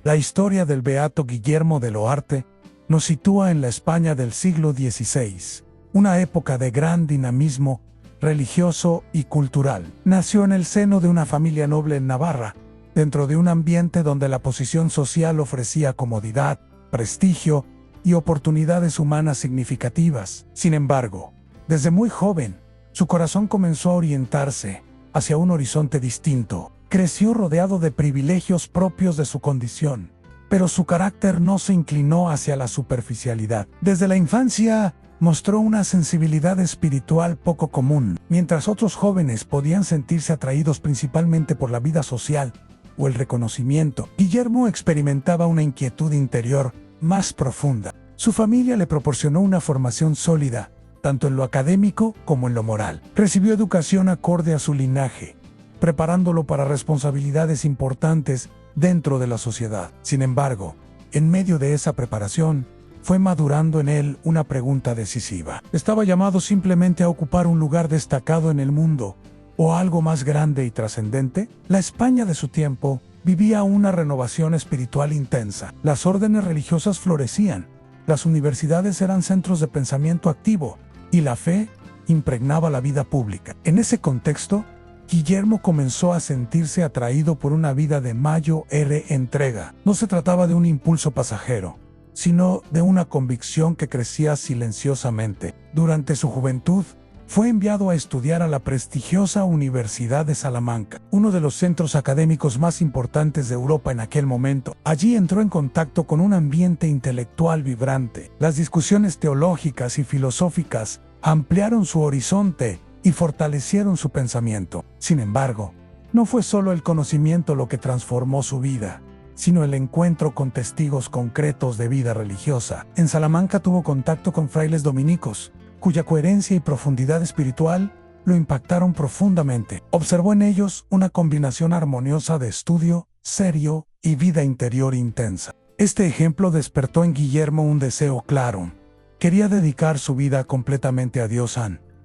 La historia del beato Guillermo de Loarte nos sitúa en la España del siglo XVI, una época de gran dinamismo religioso y cultural. Nació en el seno de una familia noble en Navarra, dentro de un ambiente donde la posición social ofrecía comodidad, prestigio y oportunidades humanas significativas. Sin embargo, desde muy joven, su corazón comenzó a orientarse hacia un horizonte distinto. Creció rodeado de privilegios propios de su condición, pero su carácter no se inclinó hacia la superficialidad. Desde la infancia, mostró una sensibilidad espiritual poco común. Mientras otros jóvenes podían sentirse atraídos principalmente por la vida social o el reconocimiento, Guillermo experimentaba una inquietud interior más profunda. Su familia le proporcionó una formación sólida, tanto en lo académico como en lo moral. Recibió educación acorde a su linaje, preparándolo para responsabilidades importantes dentro de la sociedad. Sin embargo, en medio de esa preparación, fue madurando en él una pregunta decisiva. ¿Estaba llamado simplemente a ocupar un lugar destacado en el mundo, o algo más grande y trascendente? La España de su tiempo vivía una renovación espiritual intensa. Las órdenes religiosas florecían, las universidades eran centros de pensamiento activo, y la fe impregnaba la vida pública. En ese contexto, Guillermo comenzó a sentirse atraído por una vida de mayor entrega. No se trataba de un impulso pasajero, sino de una convicción que crecía silenciosamente. Durante su juventud, fue enviado a estudiar a la prestigiosa Universidad de Salamanca, uno de los centros académicos más importantes de Europa en aquel momento. Allí entró en contacto con un ambiente intelectual vibrante. Las discusiones teológicas y filosóficas ampliaron su horizonte y fortalecieron su pensamiento. Sin embargo, no fue solo el conocimiento lo que transformó su vida, sino el encuentro con testigos concretos de vida religiosa. En Salamanca tuvo contacto con frailes dominicos, cuya coherencia y profundidad espiritual lo impactaron profundamente. Observó en ellos una combinación armoniosa de estudio, serio y vida interior intensa. Este ejemplo despertó en Guillermo un deseo claro. Quería dedicar su vida completamente a Dios.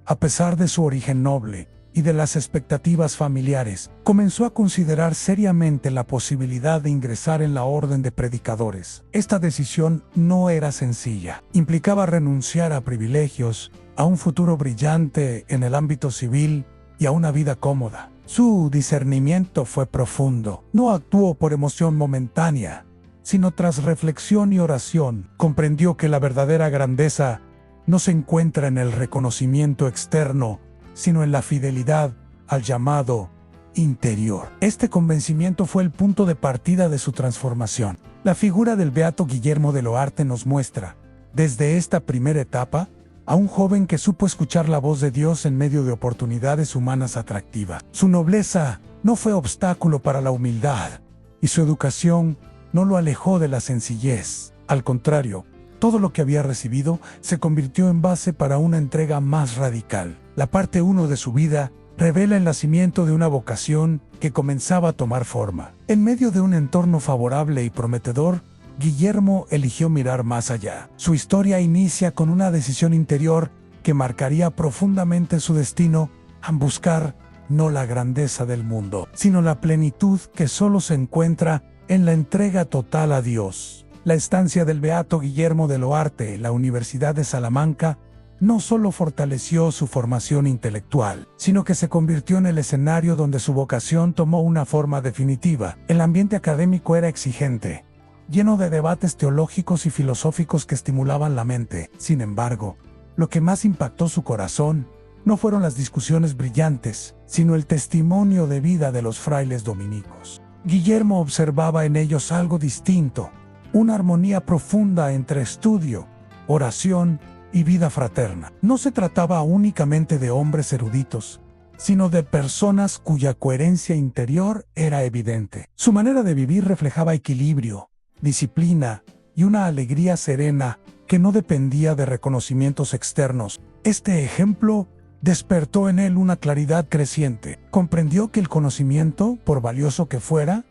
A pesar de su origen noble y de las expectativas familiares, comenzó a considerar seriamente la posibilidad de ingresar en la orden de predicadores. Esta decisión no era sencilla. Implicaba renunciar a privilegios, a un futuro brillante en el ámbito civil y a una vida cómoda. Su discernimiento fue profundo. No actuó por emoción momentánea, sino tras reflexión y oración. Comprendió que la verdadera grandeza no se encuentra en el reconocimiento externo, sino en la fidelidad al llamado interior. Este convencimiento fue el punto de partida de su transformación. La figura del beato Guillermo de Loarte nos muestra, desde esta primera etapa, a un joven que supo escuchar la voz de Dios en medio de oportunidades humanas atractivas. Su nobleza no fue obstáculo para la humildad, y su educación no lo alejó de la sencillez. Al contrario, todo lo que había recibido se convirtió en base para una entrega más radical. La parte 1 de su vida revela el nacimiento de una vocación que comenzaba a tomar forma. En medio de un entorno favorable y prometedor, Guillermo eligió mirar más allá. Su historia inicia con una decisión interior que marcaría profundamente su destino a buscar no la grandeza del mundo, sino la plenitud que solo se encuentra en la entrega total a Dios. La estancia del beato Guillermo de Loarte en la Universidad de Salamanca no solo fortaleció su formación intelectual, sino que se convirtió en el escenario donde su vocación tomó una forma definitiva. El ambiente académico era exigente, lleno de debates teológicos y filosóficos que estimulaban la mente. Sin embargo, lo que más impactó su corazón no fueron las discusiones brillantes, sino el testimonio de vida de los frailes dominicos. Guillermo observaba en ellos algo distinto, una armonía profunda entre estudio, oración y vida fraterna. No se trataba únicamente de hombres eruditos, sino de personas cuya coherencia interior era evidente. Su manera de vivir reflejaba equilibrio, disciplina y una alegría serena que no dependía de reconocimientos externos. Este ejemplo despertó en él una claridad creciente. Comprendió que el conocimiento, por valioso que fuera,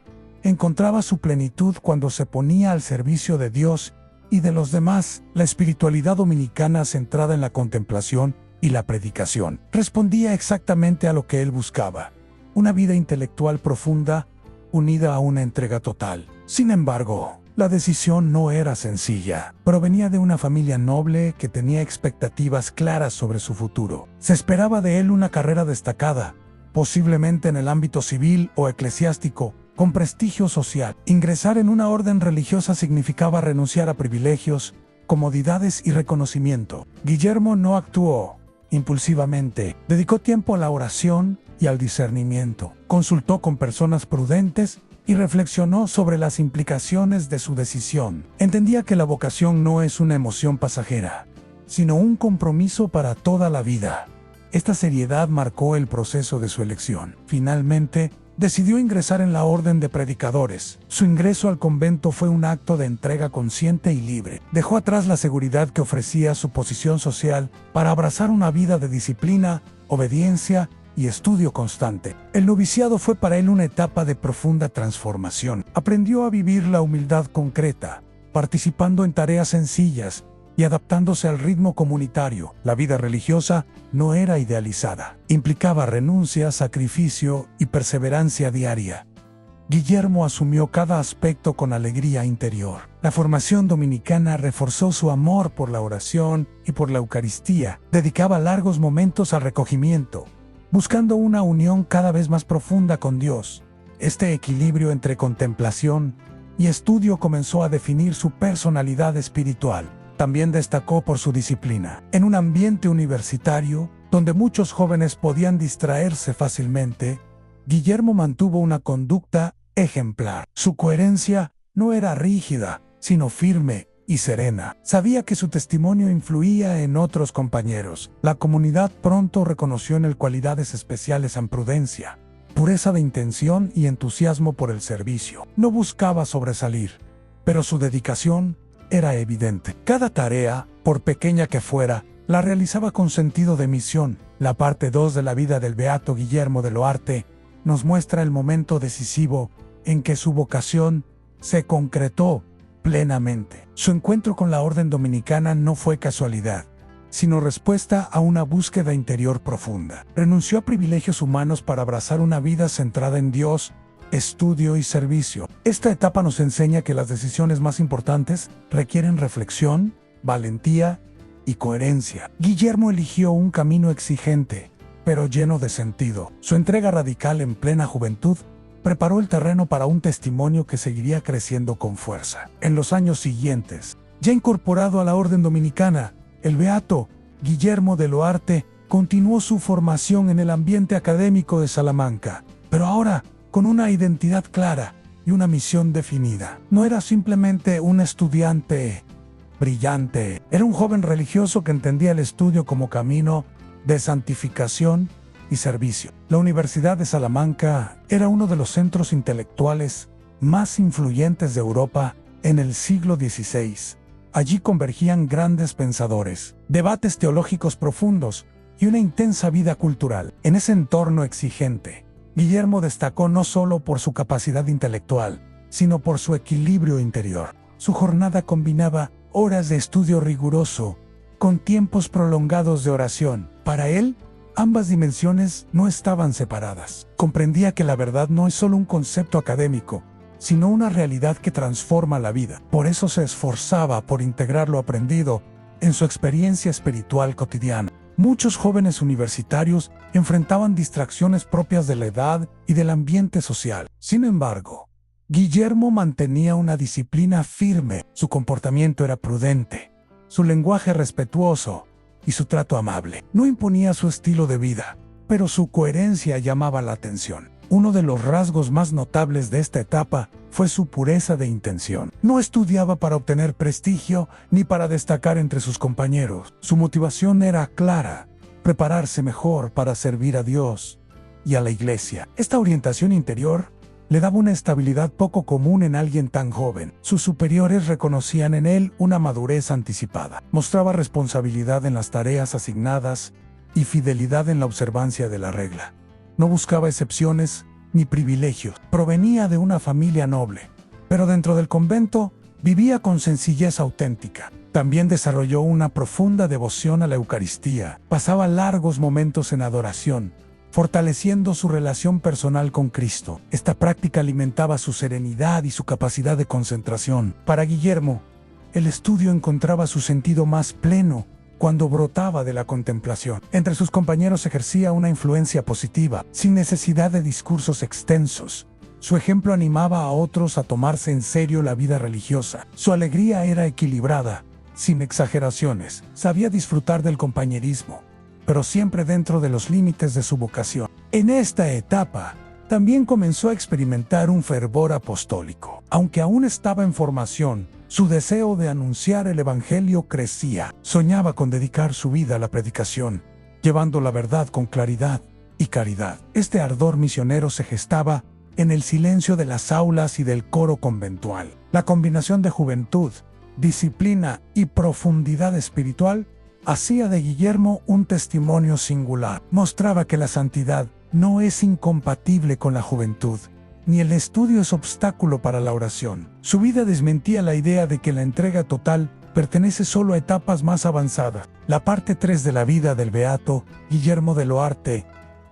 encontraba su plenitud cuando se ponía al servicio de Dios y de los demás. La espiritualidad dominicana, centrada en la contemplación y la predicación, respondía exactamente a lo que él buscaba: una vida intelectual profunda, unida a una entrega total. Sin embargo, la decisión no era sencilla. Provenía de una familia noble que tenía expectativas claras sobre su futuro. Se esperaba de él una carrera destacada, posiblemente en el ámbito civil o eclesiástico, con prestigio social. Ingresar en una orden religiosa significaba renunciar a privilegios, comodidades y reconocimiento. Guillermo no actuó impulsivamente. Dedicó tiempo a la oración y al discernimiento. Consultó con personas prudentes y reflexionó sobre las implicaciones de su decisión. Entendía que la vocación no es una emoción pasajera, sino un compromiso para toda la vida. Esta seriedad marcó el proceso de su elección. Finalmente, decidió ingresar en la Orden de Predicadores. Su ingreso al convento fue un acto de entrega consciente y libre. Dejó atrás la seguridad que ofrecía su posición social para abrazar una vida de disciplina, obediencia y estudio constante. El noviciado fue para él una etapa de profunda transformación. Aprendió a vivir la humildad concreta, participando en tareas sencillas y adaptándose al ritmo comunitario. La vida religiosa no era idealizada. Implicaba renuncia, sacrificio y perseverancia diaria. Guillermo asumió cada aspecto con alegría interior. La formación dominicana reforzó su amor por la oración y por la Eucaristía. Dedicaba largos momentos al recogimiento, buscando una unión cada vez más profunda con Dios. Este equilibrio entre contemplación y estudio comenzó a definir su personalidad espiritual. También destacó por su disciplina. En un ambiente universitario, donde muchos jóvenes podían distraerse fácilmente, Guillermo mantuvo una conducta ejemplar. Su coherencia no era rígida, sino firme y serena. Sabía que su testimonio influía en otros compañeros. La comunidad pronto reconoció en él cualidades especiales en prudencia, pureza de intención y entusiasmo por el servicio. No buscaba sobresalir, pero su dedicación era evidente. Cada tarea, por pequeña que fuera, la realizaba con sentido de misión. La parte 2 de la vida del beato Guillermo de Loarte nos muestra el momento decisivo en que su vocación se concretó plenamente. Su encuentro con la orden dominicana no fue casualidad, sino respuesta a una búsqueda interior profunda. Renunció a privilegios humanos para abrazar una vida centrada en Dios, estudio y servicio. Esta etapa nos enseña que las decisiones más importantes requieren reflexión, valentía y coherencia. Guillermo eligió un camino exigente, pero lleno de sentido. Su entrega radical en plena juventud preparó el terreno para un testimonio que seguiría creciendo con fuerza. En los años siguientes, ya incorporado a la orden dominicana, el beato Guillermo de Loarte continuó su formación en el ambiente académico de Salamanca, pero ahora con una identidad clara y una misión definida. No era simplemente un estudiante brillante, era un joven religioso que entendía el estudio como camino de santificación y servicio. La Universidad de Salamanca era uno de los centros intelectuales más influyentes de Europa en el siglo XVI. Allí convergían grandes pensadores, debates teológicos profundos y una intensa vida cultural. En ese entorno exigente, Guillermo destacó no solo por su capacidad intelectual, sino por su equilibrio interior. Su jornada combinaba horas de estudio riguroso con tiempos prolongados de oración. Para él, ambas dimensiones no estaban separadas. Comprendía que la verdad no es solo un concepto académico, sino una realidad que transforma la vida. Por eso se esforzaba por integrar lo aprendido en su experiencia espiritual cotidiana. Muchos jóvenes universitarios enfrentaban distracciones propias de la edad y del ambiente social. Sin embargo, Guillermo mantenía una disciplina firme. Su comportamiento era prudente, su lenguaje respetuoso y su trato amable. No imponía su estilo de vida, pero su coherencia llamaba la atención. Uno de los rasgos más notables de esta etapa fue su pureza de intención. No estudiaba para obtener prestigio ni para destacar entre sus compañeros. Su motivación era clara: prepararse mejor para servir a Dios y a la Iglesia. Esta orientación interior le daba una estabilidad poco común en alguien tan joven. Sus superiores reconocían en él una madurez anticipada. Mostraba responsabilidad en las tareas asignadas y fidelidad en la observancia de la regla. No buscaba excepciones ni privilegios. Provenía de una familia noble, pero dentro del convento vivía con sencillez auténtica. También desarrolló una profunda devoción a la Eucaristía. Pasaba largos momentos en adoración, fortaleciendo su relación personal con Cristo. Esta práctica alimentaba su serenidad y su capacidad de concentración. Para Guillermo, el estudio encontraba su sentido más pleno cuando brotaba de la contemplación. Entre sus compañeros ejercía una influencia positiva, sin necesidad de discursos extensos. Su ejemplo animaba a otros a tomarse en serio la vida religiosa. Su alegría era equilibrada, sin exageraciones. Sabía disfrutar del compañerismo, pero siempre dentro de los límites de su vocación. En esta etapa, también comenzó a experimentar un fervor apostólico. Aunque aún estaba en formación, su deseo de anunciar el Evangelio crecía. Soñaba con dedicar su vida a la predicación, llevando la verdad con claridad y caridad. Este ardor misionero se gestaba en el silencio de las aulas y del coro conventual. La combinación de juventud, disciplina y profundidad espiritual hacía de Guillermo un testimonio singular. Mostraba que la santidad no es incompatible con la juventud, ni el estudio es obstáculo para la oración. Su vida desmentía la idea de que la entrega total pertenece solo a etapas más avanzadas. La parte 3 de la vida del beato Guillermo de Loarte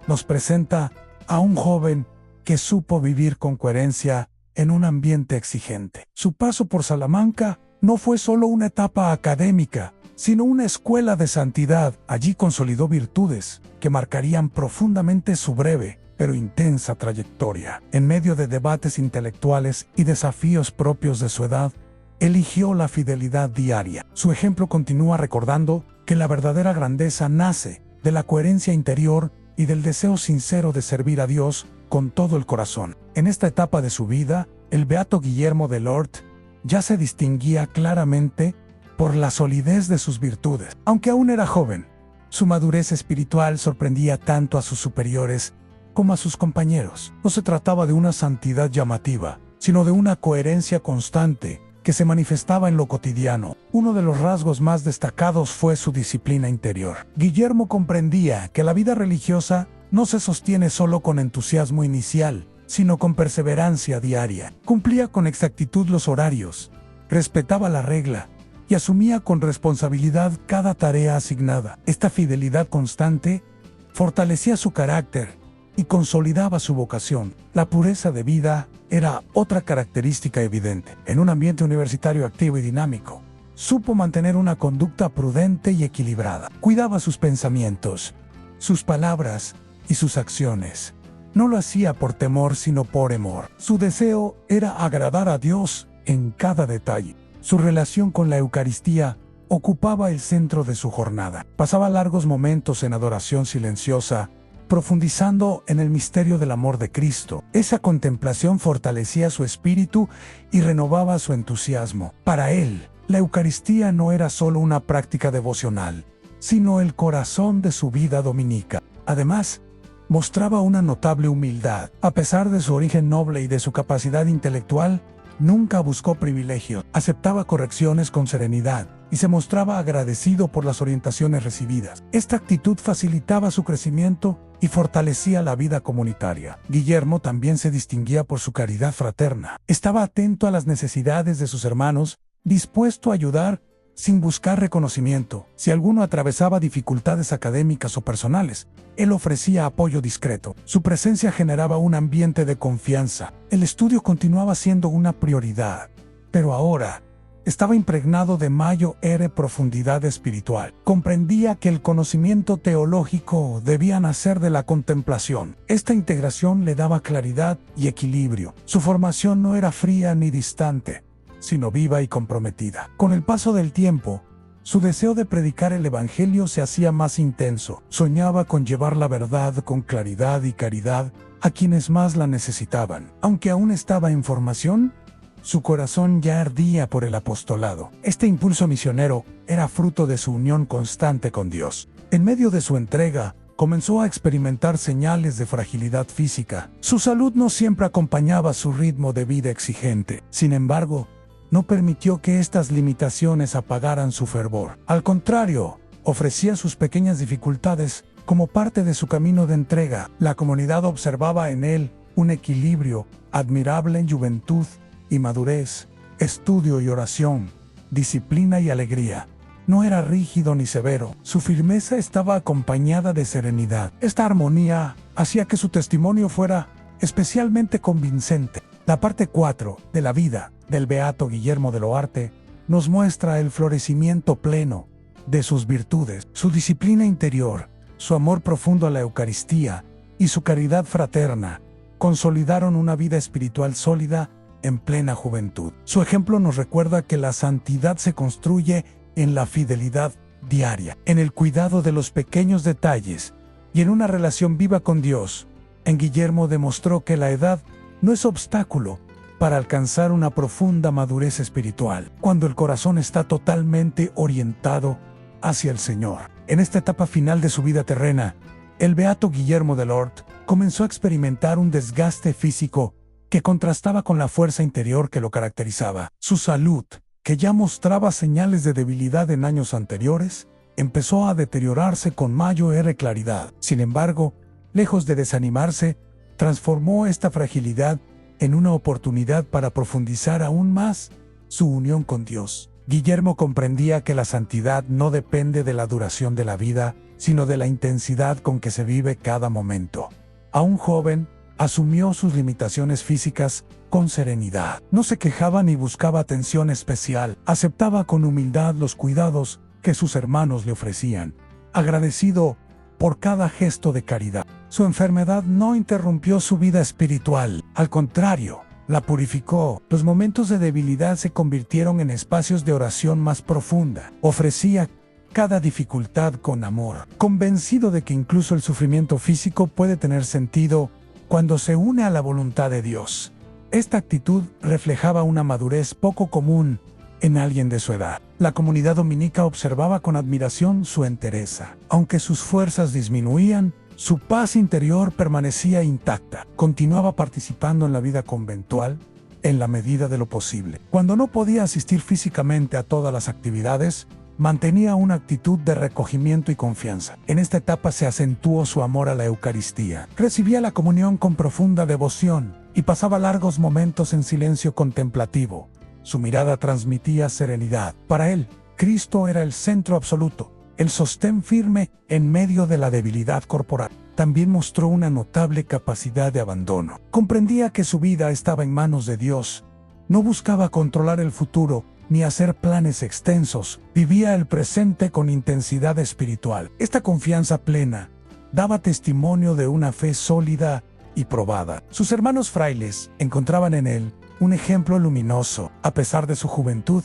nos presenta a un joven que supo vivir con coherencia en un ambiente exigente. Su paso por Salamanca no fue solo una etapa académica, sino una escuela de santidad. Allí consolidó virtudes que marcarían profundamente su breve pero intensa trayectoria. En medio de debates intelectuales y desafíos propios de su edad, eligió la fidelidad diaria. Su ejemplo continúa recordando que la verdadera grandeza nace de la coherencia interior y del deseo sincero de servir a Dios con todo el corazón. En esta etapa de su vida, el beato Guillermo de Loarte ya se distinguía claramente por la solidez de sus virtudes. Aunque aún era joven, su madurez espiritual sorprendía tanto a sus superiores como a sus compañeros. No se trataba de una santidad llamativa, sino de una coherencia constante que se manifestaba en lo cotidiano. Uno de los rasgos más destacados fue su disciplina interior. Guillermo comprendía que la vida religiosa no se sostiene solo con entusiasmo inicial, sino con perseverancia diaria. Cumplía con exactitud los horarios, respetaba la regla y asumía con responsabilidad cada tarea asignada. Esta fidelidad constante fortalecía su carácter y consolidaba su vocación. La pureza de vida era otra característica evidente. En un ambiente universitario activo y dinámico, supo mantener una conducta prudente y equilibrada. Cuidaba sus pensamientos, sus palabras y sus acciones. No lo hacía por temor, sino por amor. Su deseo era agradar a Dios en cada detalle. Su relación con la Eucaristía ocupaba el centro de su jornada. Pasaba largos momentos en adoración silenciosa, profundizando en el misterio del amor de Cristo. Esa contemplación fortalecía su espíritu y renovaba su entusiasmo. Para él, la Eucaristía no era solo una práctica devocional, sino el corazón de su vida dominica. Además, mostraba una notable humildad. A pesar de su origen noble y de su capacidad intelectual, nunca buscó privilegios. Aceptaba correcciones con serenidad y se mostraba agradecido por las orientaciones recibidas. Esta actitud facilitaba su crecimiento y fortalecía la vida comunitaria. Guillermo también se distinguía por su caridad fraterna. Estaba atento a las necesidades de sus hermanos, dispuesto a ayudar sin buscar reconocimiento. Si alguno atravesaba dificultades académicas o personales, él ofrecía apoyo discreto. Su presencia generaba un ambiente de confianza. El estudio continuaba siendo una prioridad, pero ahora estaba impregnado de mayor profundidad espiritual. Comprendía que el conocimiento teológico debía nacer de la contemplación. Esta integración le daba claridad y equilibrio. Su formación no era fría ni distante, sino viva y comprometida. Con el paso del tiempo, su deseo de predicar el Evangelio se hacía más intenso. Soñaba con llevar la verdad con claridad y caridad a quienes más la necesitaban. Aunque aún estaba en formación, su corazón ya ardía por el apostolado. Este impulso misionero era fruto de su unión constante con Dios. En medio de su entrega, comenzó a experimentar señales de fragilidad física. Su salud no siempre acompañaba su ritmo de vida exigente. Sin embargo, no permitió que estas limitaciones apagaran su fervor. Al contrario, ofrecía sus pequeñas dificultades como parte de su camino de entrega. La comunidad observaba en él un equilibrio admirable en juventud y madurez, estudio y oración, disciplina y alegría. no era rígido ni severo. Su firmeza estaba acompañada de serenidad. Esta armonía hacía que su testimonio fuera especialmente convincente. La parte 4 de la vida del beato Guillermo de Loarte nos muestra el florecimiento pleno de sus virtudes, su disciplina interior, su amor profundo a la Eucaristía y su caridad fraterna consolidaron una vida espiritual sólida en plena juventud. Su ejemplo nos recuerda que la santidad se construye en la fidelidad diaria, en el cuidado de los pequeños detalles y en una relación viva con Dios. En Guillermo demostró que la edad no es obstáculo para alcanzar una profunda madurez espiritual, cuando el corazón está totalmente orientado hacia el Señor. En esta etapa final de su vida terrena, el beato Guillermo de Loarte comenzó a experimentar un desgaste físico que contrastaba con la fuerza interior que lo caracterizaba. Su salud, que ya mostraba señales de debilidad en años anteriores, empezó a deteriorarse con mayor claridad. Sin embargo, lejos de desanimarse, transformó esta fragilidad en una oportunidad para profundizar aún más su unión con Dios. Guillermo comprendía que la santidad no depende de la duración de la vida, sino de la intensidad con que se vive cada momento. Aún joven, asumió sus limitaciones físicas con serenidad. No se quejaba ni buscaba atención especial. Aceptaba con humildad los cuidados que sus hermanos le ofrecían, agradecido por cada gesto de caridad. Su enfermedad no interrumpió su vida espiritual. Al contrario, la purificó. Los momentos de debilidad se convirtieron en espacios de oración más profunda. Ofrecía cada dificultad con amor, convencido de que incluso el sufrimiento físico puede tener sentido cuando se une a la voluntad de Dios. Esta actitud reflejaba una madurez poco común en alguien de su edad. La comunidad dominica observaba con admiración su entereza. Aunque sus fuerzas disminuían, su paz interior permanecía intacta. Continuaba participando en la vida conventual en la medida de lo posible. Cuando no podía asistir físicamente a todas las actividades, mantenía una actitud de recogimiento y confianza. En esta etapa se acentuó su amor a la Eucaristía. Recibía la comunión con profunda devoción y pasaba largos momentos en silencio contemplativo. Su mirada transmitía serenidad. Para él, Cristo era el centro absoluto, el sostén firme en medio de la debilidad corporal. También mostró una notable capacidad de abandono. Comprendía que su vida estaba en manos de Dios. No buscaba controlar el futuro ni hacer planes extensos. Vivía el presente con intensidad espiritual. Esta confianza plena daba testimonio de una fe sólida y probada. Sus hermanos frailes encontraban en él un ejemplo luminoso. A pesar de su juventud,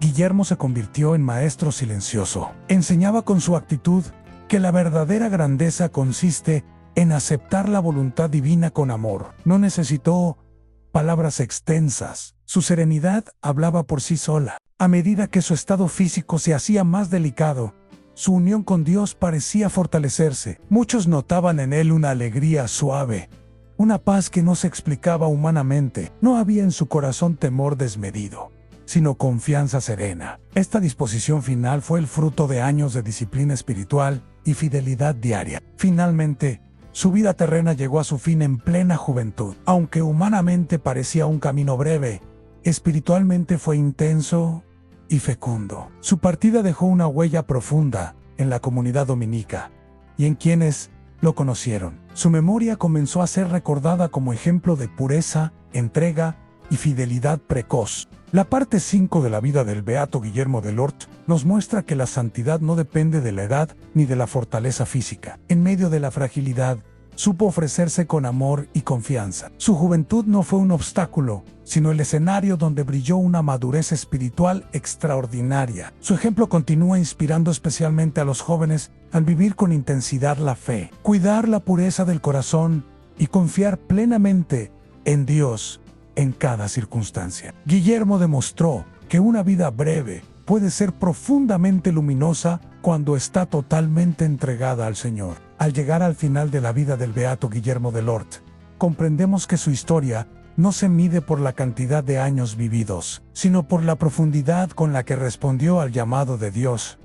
Guillermo se convirtió en maestro silencioso. Enseñaba con su actitud que la verdadera grandeza consiste en aceptar la voluntad divina con amor. No necesitó palabras extensas. Su serenidad hablaba por sí sola. A medida que su estado físico se hacía más delicado, su unión con Dios parecía fortalecerse. Muchos notaban en él una alegría suave, una paz que no se explicaba humanamente. No había en su corazón temor desmedido, sino confianza serena. Esta disposición final fue el fruto de años de disciplina espiritual y fidelidad diaria. Finalmente, su vida terrena llegó a su fin en plena juventud. Aunque humanamente parecía un camino breve, espiritualmente fue intenso y fecundo. Su partida dejó una huella profunda en la comunidad dominica y en quienes lo conocieron. Su memoria comenzó a ser recordada como ejemplo de pureza, entrega y fidelidad precoz. La parte 5 de la vida del beato Guillermo de Loarte nos muestra que la santidad no depende de la edad ni de la fortaleza física. En medio de la fragilidad, supo ofrecerse con amor y confianza. Su juventud no fue un obstáculo, sino el escenario donde brilló una madurez espiritual extraordinaria. Su ejemplo continúa inspirando especialmente a los jóvenes al vivir con intensidad la fe, cuidar la pureza del corazón y confiar plenamente en Dios en cada circunstancia. Guillermo demostró que una vida breve puede ser profundamente luminosa cuando está totalmente entregada al Señor. Al llegar al final de la vida del beato Guillermo de Loarte, comprendemos que su historia no se mide por la cantidad de años vividos, sino por la profundidad con la que respondió al llamado de Dios.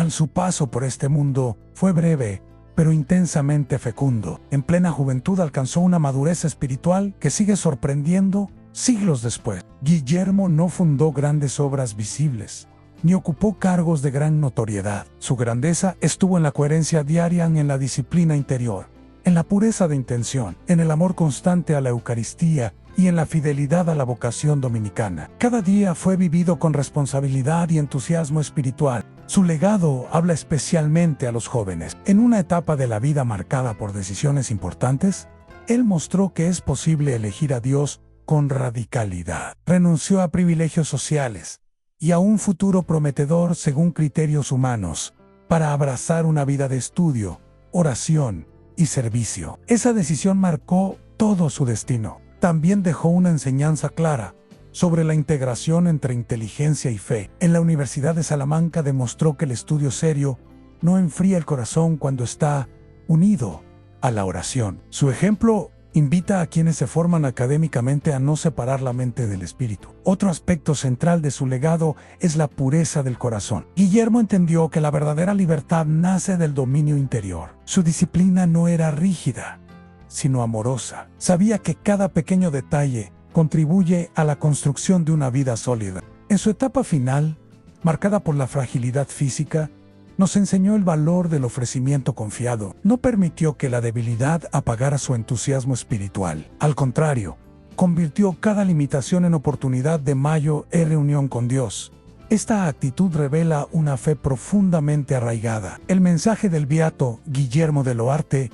Su paso por este mundo fue breve, pero intensamente fecundo. En plena juventud alcanzó una madurez espiritual que sigue sorprendiendo siglos después. Guillermo no fundó grandes obras visibles, ni ocupó cargos de gran notoriedad. Su grandeza estuvo en la coherencia diaria, en la disciplina interior, en la pureza de intención, en el amor constante a la Eucaristía y en la fidelidad a la vocación dominicana. Cada día fue vivido con responsabilidad y entusiasmo espiritual. Su legado habla especialmente a los jóvenes. En una etapa de la vida marcada por decisiones importantes, él mostró que es posible elegir a Dios con radicalidad. Renunció a privilegios sociales y a un futuro prometedor según criterios humanos, para abrazar una vida de estudio, oración y servicio. Esa decisión marcó todo su destino. También dejó una enseñanza clara sobre la integración entre inteligencia y fe. En la Universidad de Salamanca demostró que el estudio serio no enfría el corazón cuando está unido a la oración. Su ejemplo invita a quienes se forman académicamente a no separar la mente del espíritu. Otro aspecto central de su legado es la pureza del corazón. Guillermo entendió que la verdadera libertad nace del dominio interior. Su disciplina no era rígida, sino amorosa. Sabía que cada pequeño detalle contribuye a la construcción de una vida sólida. En su etapa final, marcada por la fragilidad física, nos enseñó el valor del ofrecimiento confiado. No permitió que la debilidad apagara su entusiasmo espiritual. Al contrario, convirtió cada limitación en oportunidad de mayor reunión con Dios. Esta actitud revela una fe profundamente arraigada. El mensaje del beato Guillermo de Loarte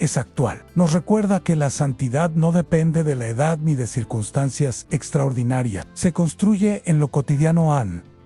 es actual. Nos recuerda que la santidad no depende de la edad ni de circunstancias extraordinarias. Se construye en lo cotidiano,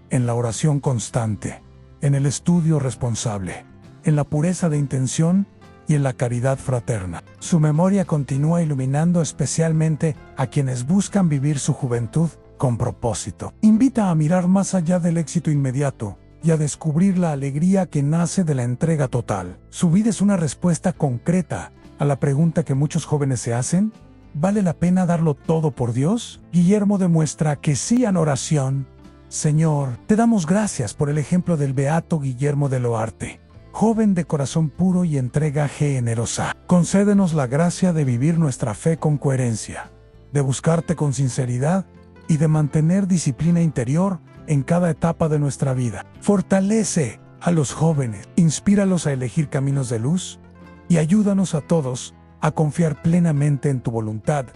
en la oración constante, en el estudio responsable, en la pureza de intención y en la caridad fraterna. Su memoria continúa iluminando especialmente a quienes buscan vivir su juventud con propósito. Invita a mirar más allá del éxito inmediato y a descubrir la alegría que nace de la entrega total. Su vida es una respuesta concreta a la pregunta que muchos jóvenes se hacen: ¿vale la pena darlo todo por Dios? Guillermo demuestra que sí en oración. Señor, te damos gracias por el ejemplo del beato Guillermo de Loarte, joven de corazón puro y entrega generosa. Concédenos la gracia de vivir nuestra fe con coherencia, de buscarte con sinceridad y de mantener disciplina interior en cada etapa de nuestra vida. Fortalece a los jóvenes, inspíralos a elegir caminos de luz y ayúdanos a todos a confiar plenamente en tu voluntad.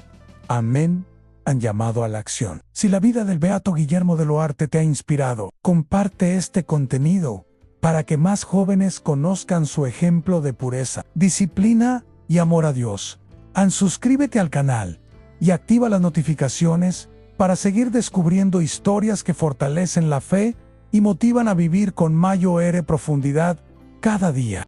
Amén. Han llamado a la acción. Si la vida del beato Guillermo de Loarte te ha inspirado, comparte este contenido para que más jóvenes conozcan su ejemplo de pureza, disciplina y amor a Dios. Suscríbete al canal y activa las notificaciones para seguir descubriendo historias que fortalecen la fe y motivan a vivir con mayor profundidad cada día.